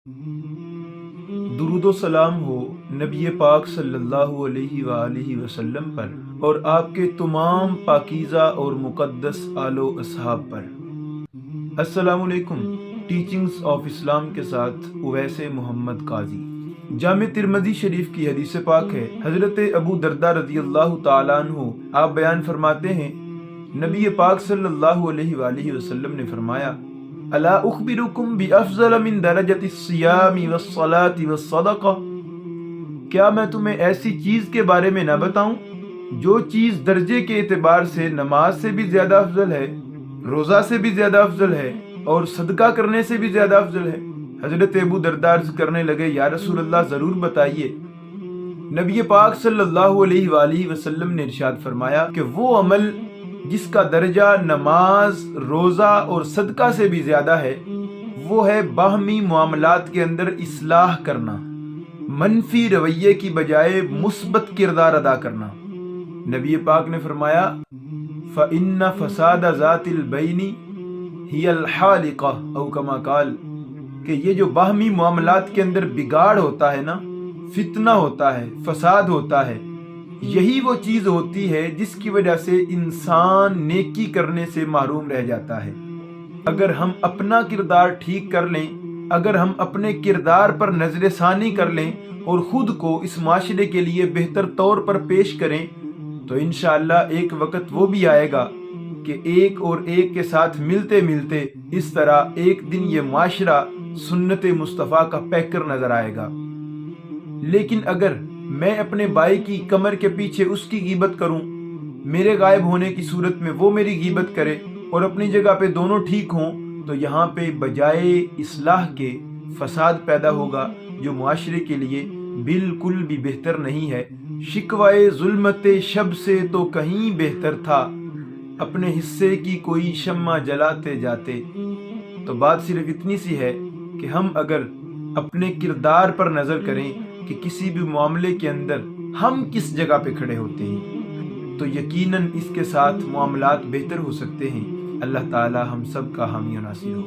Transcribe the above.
درود و سلام ہو نبی پاک صلی اللہ علیہ وآلہ وسلم پر اور آپ کے تمام پاکیزہ اور مقدس آل و اصحاب پر۔ السلام علیکم۔ ٹیچنگز آف اسلام کے ساتھ اویس محمد قاضی۔ جامع ترمذی شریف کی حدیث پاک ہے، حضرت ابو درداء رضی اللہ تعالیٰ عنہ آپ بیان فرماتے ہیں، نبی پاک صلی اللہ علیہ وآلہ وسلم نے فرمایا، الا اخبرکم بافضل من درجۃ الصیام والصلاۃ والصدقہ، کیا میں تمہیں ایسی چیز کے بارے میں نہ بتاؤں جو چیز درجے کے اعتبار سے نماز سے بھی زیادہ افضل ہے، روزہ سے بھی زیادہ افضل ہے اور صدقہ کرنے سے بھی زیادہ افضل ہے؟ حضرت ابو درداء عرض کرنے لگے، یا رسول اللہ ضرور بتائیے۔ نبی پاک صلی اللہ علیہ وآلہ وسلم نے ارشاد فرمایا کہ وہ عمل جس کا درجہ نماز، روزہ اور صدقہ سے بھی زیادہ ہے، وہ ہے باہمی معاملات کے اندر اصلاح کرنا، منفی رویے کی بجائے مثبت کردار ادا کرنا۔ نبی پاک نے فرمایا، فَإِنَّ فَسَادَ ذَاتِ الْبَيْنِ هِيَ الْحَالِقَةُ او کما قال، کہ یہ جو باہمی معاملات کے اندر بگاڑ ہوتا ہے نا، فتنہ ہوتا ہے، فساد ہوتا ہے، یہی وہ چیز ہوتی ہے جس کی وجہ سے انسان نیکی کرنے سے محروم رہ جاتا ہے۔ اگر ہم اپنا کردار ٹھیک کر لیں، اگر ہم اپنے کردار پر نظر ثانی کر لیں اور خود کو اس معاشرے کے لیے بہتر طور پر پیش کریں، تو انشاءاللہ ایک وقت وہ بھی آئے گا کہ ایک اور ایک کے ساتھ ملتے ملتے اس طرح ایک دن یہ معاشرہ سنت مصطفیٰ کا پیکر نظر آئے گا۔ لیکن اگر میں اپنے بھائی کی کمر کے پیچھے اس کی غیبت کروں، میرے غائب ہونے کی صورت میں وہ میری غیبت کرے اور اپنی جگہ پہ دونوں ٹھیک ہوں، تو یہاں پہ بجائے اصلاح کے فساد پیدا ہوگا جو معاشرے کے لیے بالکل بھی بہتر نہیں ہے۔ شکوائے ظلمت شب سے تو کہیں بہتر تھا، اپنے حصے کی کوئی شمع جلاتے جاتے۔ تو بات صرف اتنی سی ہے کہ ہم اگر اپنے کردار پر نظر کریں کہ کسی بھی معاملے کے اندر ہم کس جگہ پہ کھڑے ہوتے ہیں، تو یقیناً اس کے ساتھ معاملات بہتر ہو سکتے ہیں۔ اللہ تعالی ہم سب کا حامی و ناصر ہو۔